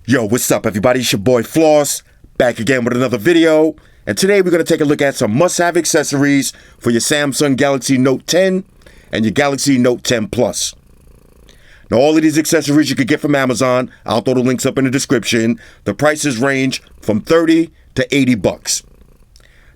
Yo, what's up everybody? It's your boy Floss, back again with another video. And today we're going to take a look at some must-have accessories for your Samsung Galaxy Note 10 and your Galaxy Note 10 Plus. Now all of these accessories you could get from Amazon. I'll throw the links up in the description. The prices range from 30 to 80 bucks.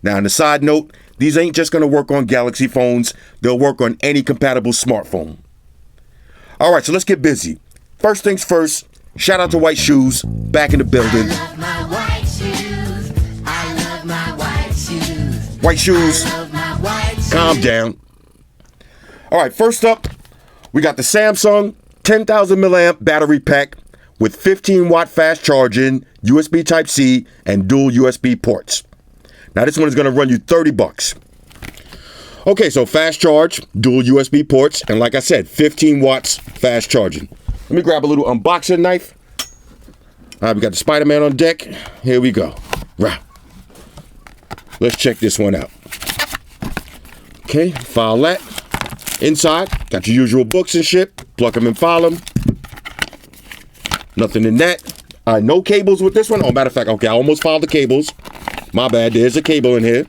Now on the side note, these ain't just going to work on Galaxy phones. They'll work on any compatible smartphone. Alright, so let's get busy. First things first, shout out to White Shoes, back in the building. I love my white shoes. I love my white shoes. White Shoes, I love my white shoes. calm down. Alright, first up, we got the Samsung 10,000 milliamp battery pack with 15 watt fast charging, USB Type-C, and dual USB ports. Now this one is going to run you 30 bucks. Okay, so fast charge, dual USB ports, and like I said, 15 watts fast charging. Let me grab a little unboxing knife. All right, we got the Spider-Man on deck. Here we go. Right. Let's check this one out. Okay, file that. Inside, got your usual books and shit. Plug them and file them. Nothing in that. All right, no cables with this one. Oh, matter of fact, okay, I almost filed the cables. My bad, there's a cable in here.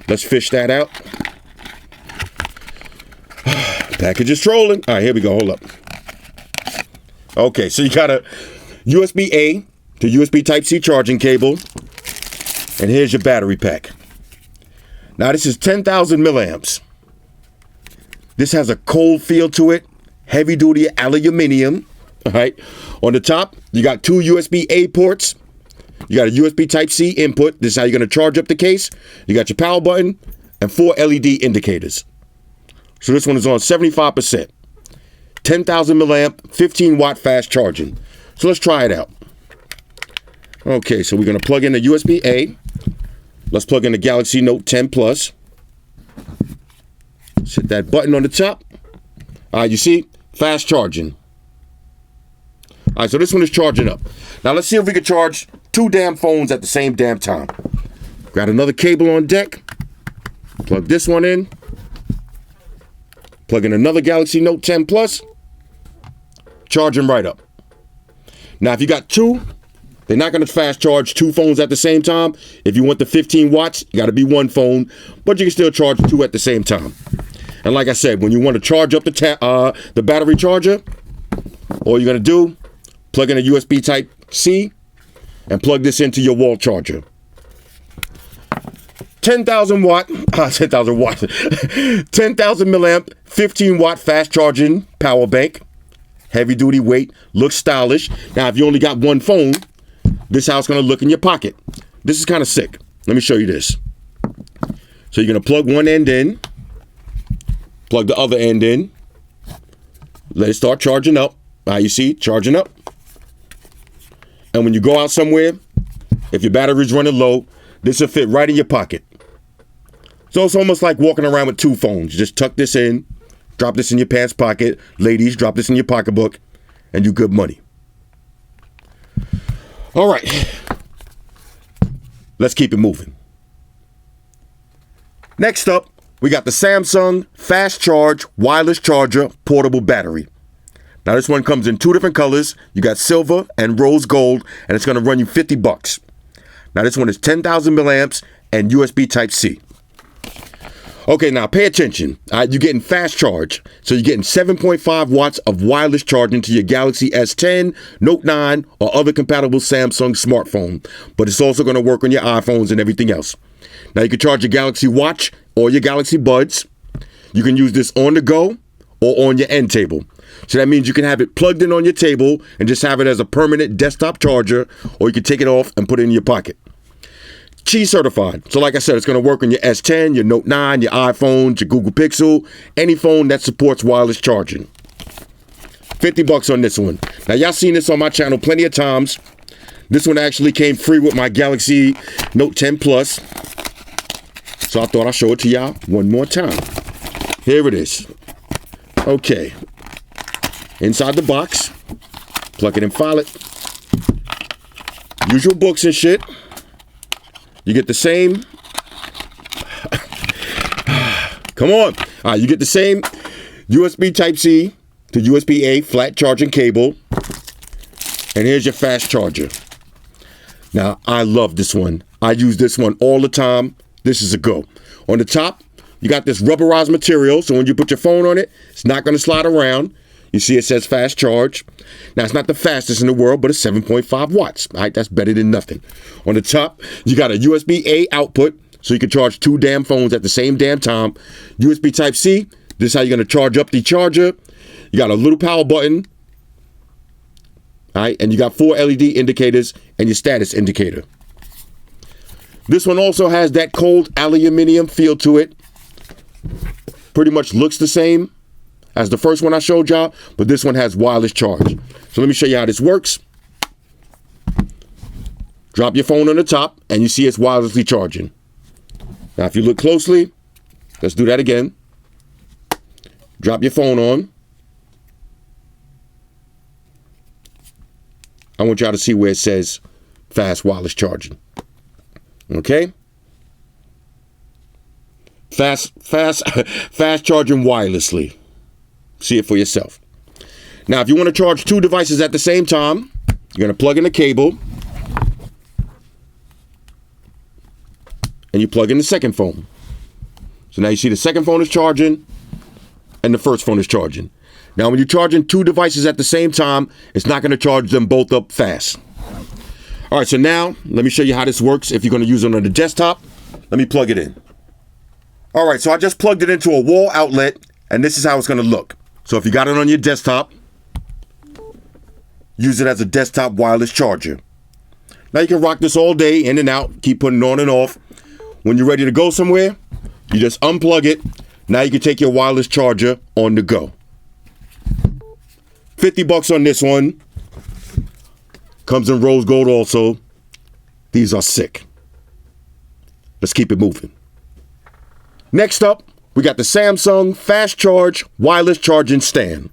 Let's fish that out. Package is trolling. All right, here we go, hold up. Okay, so you got a USB-A to USB Type-C charging cable. And here's your battery pack. Now this is 10,000 milliamps. This has a cold feel to it. Heavy duty aluminum. All right. On the top, you got two USB-A ports. You got a USB Type-C input. This is how you're going to charge up the case. You got your power button and 4 LED indicators. So this one is on 75%. 10,000 milliamp, 15 watt fast charging. So let's try it out. Okay, so we're going to plug in the USB-A. Let's plug in the Galaxy Note 10 Plus. Hit that button on the top. All right, you see? Fast charging. All right, so this one is charging up. Now let's see if we can charge two damn phones at the same damn time. Got another cable on deck. Plug this one in. Plug in another Galaxy Note 10 Plus. Charge them right up. Now, if you got two, they're not going to fast charge two phones at the same time. If you want the 15 watts, you got to be one phone, but you can still charge two at the same time. And like I said, when you want to charge up the battery charger, all you're going to do, plug in a USB Type-C and plug this into your wall charger. 10,000 watt, 10,000 watt, 10,000 milliamp, 15 watt fast charging power bank. Heavy duty weight, looks stylish. Now, if you only got one phone, this is how it's going to look in your pocket. This is kind of sick. Let me show you this. So you're going to plug one end in, plug the other end in, let it start charging up. You see, charging up. And when you go out somewhere, if your battery's running low, this will fit right in your pocket. So it's almost like walking around with two phones. You just tuck this in, drop this in your pants pocket. Ladies, drop this in your pocketbook, and you good money. All right. Let's keep it moving. Next up, we got the Samsung Fast Charge Wireless Charger Portable Battery. Now this one comes in two different colors. You got silver and rose gold, and it's going to run you 50 bucks. Now this one is 10,000 milliamps and USB Type-C. Okay, now pay attention. You're getting fast charge. So you're getting 7.5 watts of wireless charging to your Galaxy S10, Note 9, or other compatible Samsung smartphone. But it's also going to work on your iPhones and everything else. Now you can charge your Galaxy Watch or your Galaxy Buds. You can use this on the go or on your end table. So that means you can have it plugged in on your table and just have it as a permanent desktop charger, or you can take it off and put it in your pocket. Qi certified. So like I said, it's going to work on your S10, your Note 9, your iPhones, your Google Pixel, any phone that supports wireless charging. 50 bucks on this one. Now y'all seen this on my channel plenty of times. This one actually came free with my Galaxy Note 10 Plus. So I thought I'd show it to y'all one more time. Here it is. Okay. Inside the box. Plug it and file it. Usual books and shit. You get the same. Come on. All right, you get the same USB Type-C to USB-A flat charging cable. And here's your fast charger. Now, I love this one. I use this one all the time. This is a go. On the top, you got this rubberized material, so when you put your phone on it, it's not going to slide around. You see it says fast charge. Now, it's not the fastest in the world, but it's 7.5 watts. All right, that's better than nothing. On the top, you got a USB-A output, so you can charge 2 damn phones at the same damn time. USB Type-C, this is how you're going to charge up the charger. You got a little power button. All right, and you got 4 LED indicators and your status indicator. This one also has that cold aluminum feel to it. Pretty much looks the same as the first one I showed y'all, but this one has wireless charge. So let me show you how this works. Drop your phone on the top and you see it's wirelessly charging. Now if you look closely, let's do that again. Drop your phone on. I want y'all to see where it says fast wireless charging. Okay? Fast charging wirelessly. See it for yourself. Now, if you want to charge 2 devices at the same time, you're going to plug in the cable. And you plug in the second phone. So now you see the second phone is charging and the first phone is charging. Now, when you're charging 2 devices at the same time, it's not going to charge them both up fast. All right, so now let me show you how this works if you're going to use it on the desktop. Let me plug it in. All right, so I just plugged it into a wall outlet, and this is how it's going to look. So if you got it on your desktop, use it as a desktop wireless charger. Now you can rock this all day, in and out, keep putting it on and off. When you're ready to go somewhere, you just unplug it. Now you can take your wireless charger on the go. $50 on this one. Comes in rose gold also. These are sick. Let's keep it moving. Next up, we got the Samsung Fast Charge Wireless Charging Stand.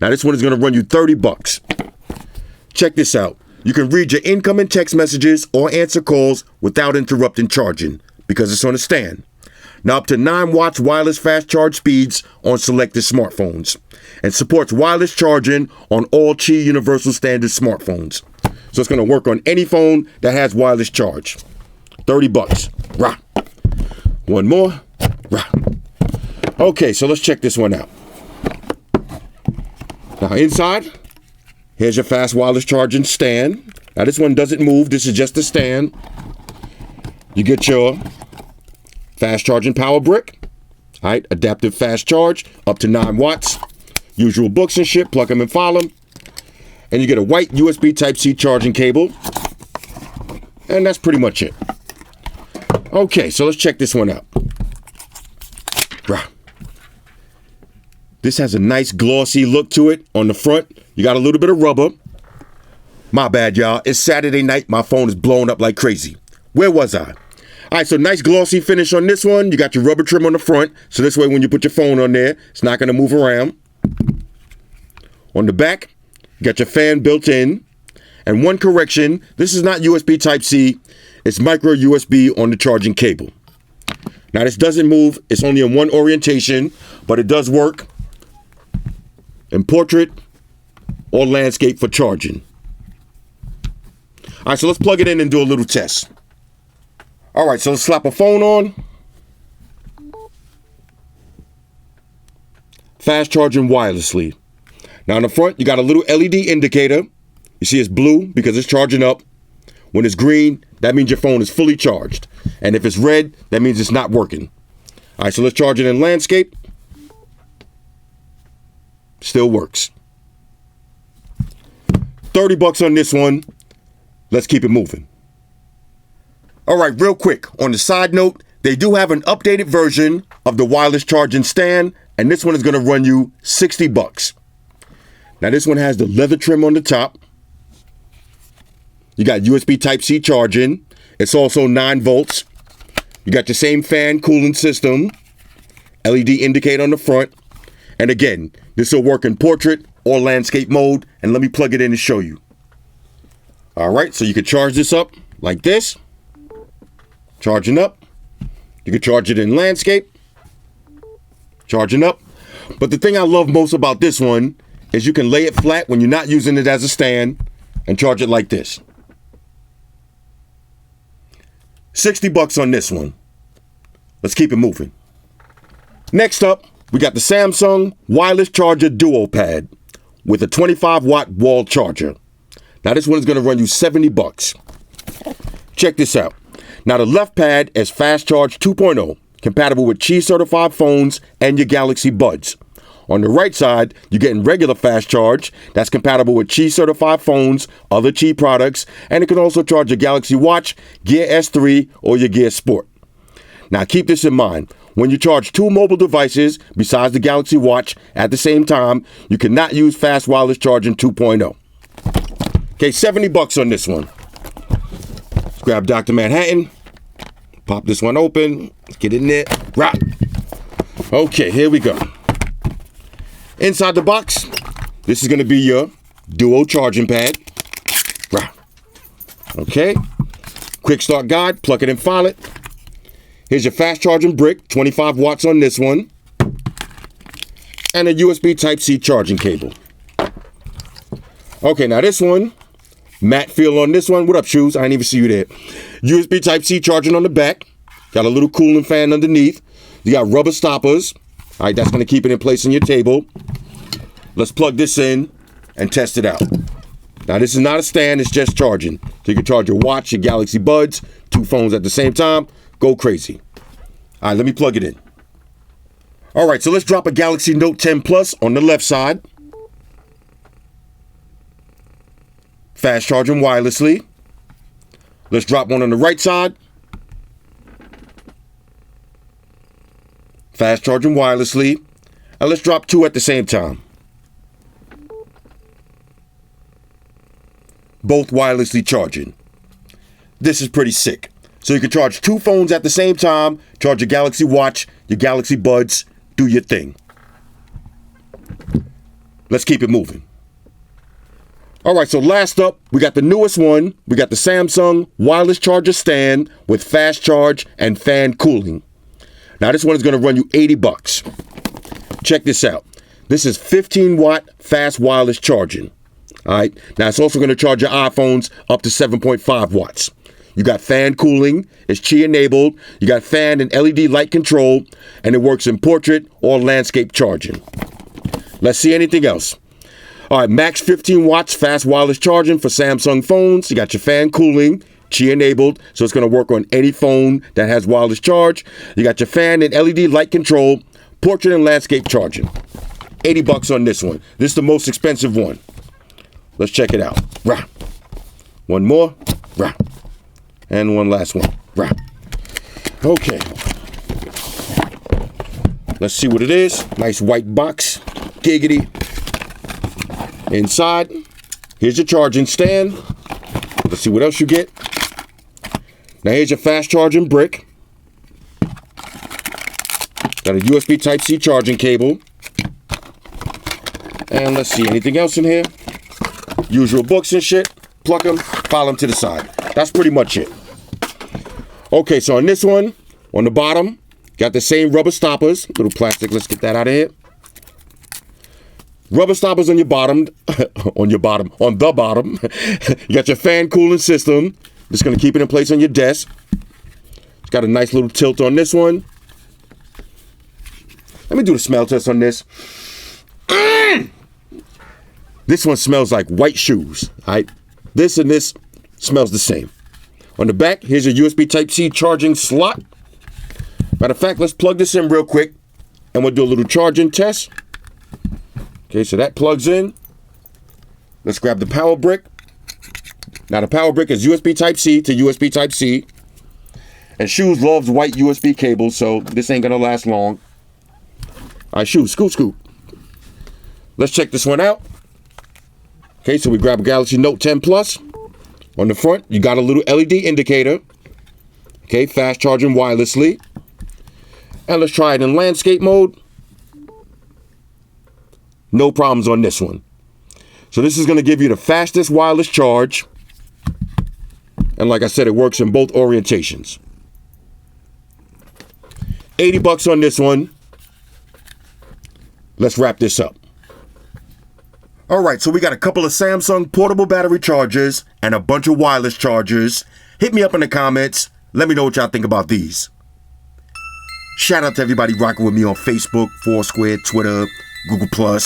Now this one is going to run you $30. Check this out. You can read your incoming text messages or answer calls without interrupting charging because it's on a stand. Now up to 9 watts wireless fast charge speeds on selected smartphones, and supports wireless charging on all Qi Universal Standard smartphones. So it's going to work on any phone that has wireless charge. $30. Rah. One more. Rah. Okay, so let's check this one out. Now inside, here's your fast wireless charging stand. Now this one doesn't move. This is just a stand. You get your fast charging power brick. All right, adaptive fast charge, up to 9 watts. Usual books and shit, plug them and file them. And you get a white USB Type-C charging cable. And that's pretty much it. Okay, so let's check this one out. This has a nice glossy look to it on the front. You got a little bit of rubber. My bad, y'all. It's Saturday night. My phone is blowing up like crazy. Where was I? All right, so nice glossy finish on this one. You got your rubber trim on the front. So this way when you put your phone on there, it's not going to move around. On the back, you got your fan built in. And one correction, this is not USB Type-C. It's micro USB on the charging cable. Now this doesn't move. It's only in one orientation, but it does work in portrait or landscape for charging. All right, so let's plug it in and do a little test. All right, so let's slap a phone on. Fast charging wirelessly. Now in the front, you got a little LED indicator. You see it's blue because it's charging up. When it's green, that means your phone is fully charged. And if it's red, that means it's not working. All right, so let's charge it in landscape. Still works. $30 on this one. Let's keep it moving. All right, real quick, on the side note, they do have an updated version of the wireless charging stand, and this one is going to run you $60. Now, this one has the leather trim on the top. You got USB Type-C charging. It's also 9 volts. You got your same fan cooling system. LED indicator on the front. And again, this will work in portrait or landscape mode. And let me plug it in and show you. All right, so you can charge this up like this. Charging up. You can charge it in landscape. Charging up. But the thing I love most about this one is you can lay it flat when you're not using it as a stand. and charge it like this. $60 on this one. Let's keep it moving. Next up, we got the Samsung Wireless Charger Duo Pad with a 25-watt wall charger. Now this one is going to run you $70. Check this out. Now the left pad is Fast Charge 2.0, compatible with Qi certified phones and your Galaxy Buds. On the right side, you're getting regular Fast Charge that's compatible with Qi certified phones, other Qi products, and it can also charge your Galaxy Watch, Gear S3, or your Gear Sport. Now keep this in mind. When you charge two mobile devices besides the Galaxy Watch at the same time, you cannot use fast wireless charging 2.0. Okay, $70 on this one. Let's grab Dr. Manhattan. Pop this one open. Let's get in there. Rock. Okay, here we go. Inside the box, this is going to be your Duo charging pad. Rock. Okay. Quick start guide. Plug it and file it. Here's your fast charging brick, 25 watts on this one. And a USB Type-C charging cable. Okay, now this one, matte feel on this one. What up, Shoes? I didn't even see you there. USB Type-C charging on the back. Got a little cooling fan underneath. You got rubber stoppers. All right, that's going to keep it in place on your table. Let's plug this in and test it out. Now, this is not a stand. It's just charging. So you can charge your watch, your Galaxy Buds, two phones at the same time. Go crazy. All right, let me plug it in. All right, so let's drop a Galaxy Note 10 Plus on the left side. Fast charging wirelessly. Let's drop one on the right side. Fast charging wirelessly. And let's drop two at the same time. Both wirelessly charging. This is pretty sick. So you can charge two phones at the same time, charge your Galaxy Watch, your Galaxy Buds, do your thing. Let's keep it moving. All right, so last up, we got the newest one. We got the Samsung Wireless Charger Stand with fast charge and fan cooling. Now this one is going to run you $80. Check this out. This is 15-watt fast wireless charging. All right, now it's also going to charge your iPhones up to 7.5 watts. You got fan cooling, it's Qi enabled, you got fan and LED light control, and it works in portrait or landscape charging. Let's see anything else. All right, max 15 watts fast wireless charging for Samsung phones. You got your fan cooling, Qi enabled, so it's going to work on any phone that has wireless charge. You got your fan and LED light control, portrait and landscape charging. $80 on this one. This is the most expensive one. Let's check it out. Rah. One more. Rah. And one last one. Rah. Okay. Let's see what it is. Nice white box. Giggity. Inside, here's your charging stand. Let's see what else you get. Now here's your fast charging brick. Got a USB Type-C charging cable. And let's see, anything else in here? Usual books and shit. Pluck them, file them to the side. That's pretty much it. Okay, so on this one, on the bottom, got the same rubber stoppers. Little plastic, let's get that out of here. Rubber stoppers on your bottom, on the bottom. You got your fan cooling system. Just gonna keep it in place on your desk. It's got a nice little tilt on this one. Let me do the smell test on this. This one smells like white shoes. All right, this and this smells the same. On the back, here's your USB Type-C charging slot. Matter of fact, let's plug this in real quick, and we'll do a little charging test. Okay, so that plugs in. Let's grab the power brick. Now the power brick is USB Type-C to USB Type-C. And Shoes loves white USB cables, so this ain't gonna last long. All right, Shoes, scoot. Let's check this one out. Okay, so we grab a Galaxy Note 10 Plus. On the front, you got a little LED indicator. Okay, fast charging wirelessly. And let's try it in landscape mode. No problems on this one. So this is going to give you the fastest wireless charge. And like I said, it works in both orientations. $80 on this one. Let's wrap this up. Alright, so we got a couple of Samsung portable battery chargers and a bunch of wireless chargers. Hit me up in the comments. Let me know what y'all think about these. Shout out to everybody rocking with me on Facebook, Foursquare, Twitter, Google+.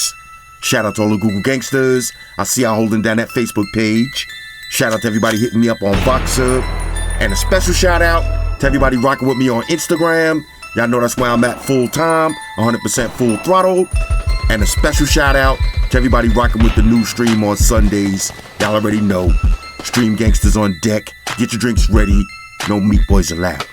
Shout out to all the Google gangsters. I see y'all holding down that Facebook page. Shout out to everybody hitting me up on Voxer. And a special shout out to everybody rocking with me on Instagram. Y'all know that's where I'm at full time, 100% full throttle. And a special shout out to everybody rocking with the new stream on Sundays. Y'all already know. Stream gangsters on deck. Get your drinks ready. No meat boys allowed.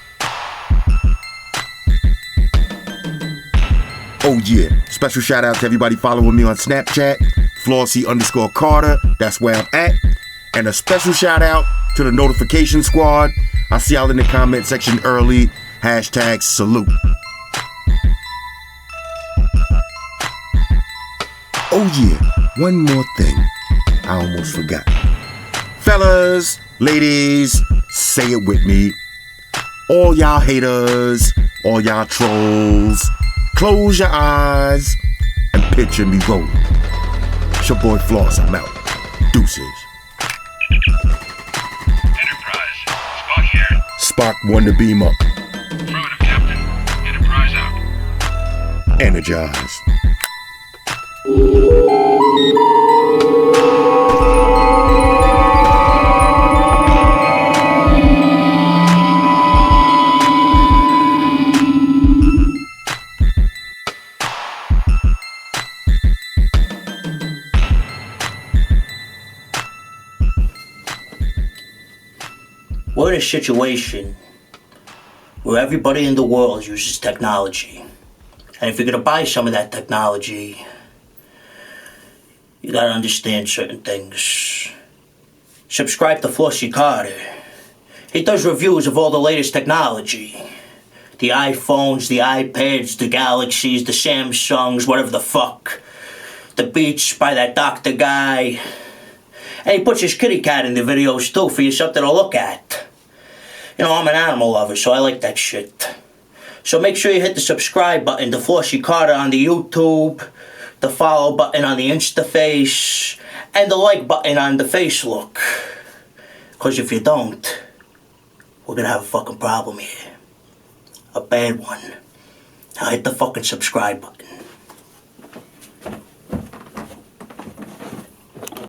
Oh yeah, special shout out to everybody following me on Snapchat, Flossy_Carter, that's where I'm at. And a special shout out to the notification squad. I see y'all in the comment section early. Hashtag salute. Oh yeah, one more thing. I almost forgot. Fellas, ladies, say it with me. All y'all haters, all y'all trolls, close your eyes and picture me rolling. It's your boy Floss, I'm out. Deuces. Enterprise, Spock here. Spock one to beam up. Affirmative, Captain. Enterprise out. Energize. We're in a situation where everybody in the world uses technology. And if you're gonna buy some of that technology, you gotta understand certain things. Subscribe to Flossy Carter. He does reviews of all the latest technology. The iPhones, the iPads, the Galaxies, the Samsungs, whatever the fuck. The Beats by that doctor guy. And he puts his kitty cat in the videos too for you something to look at. You know, I'm an animal lover, so I like that shit. So make sure you hit the subscribe button to Flossy Carter on the YouTube, the follow button on the Instaface, and the like button on the Facelook. Because if you don't, we're gonna have a fucking problem here. A bad one. Now hit the fucking subscribe button.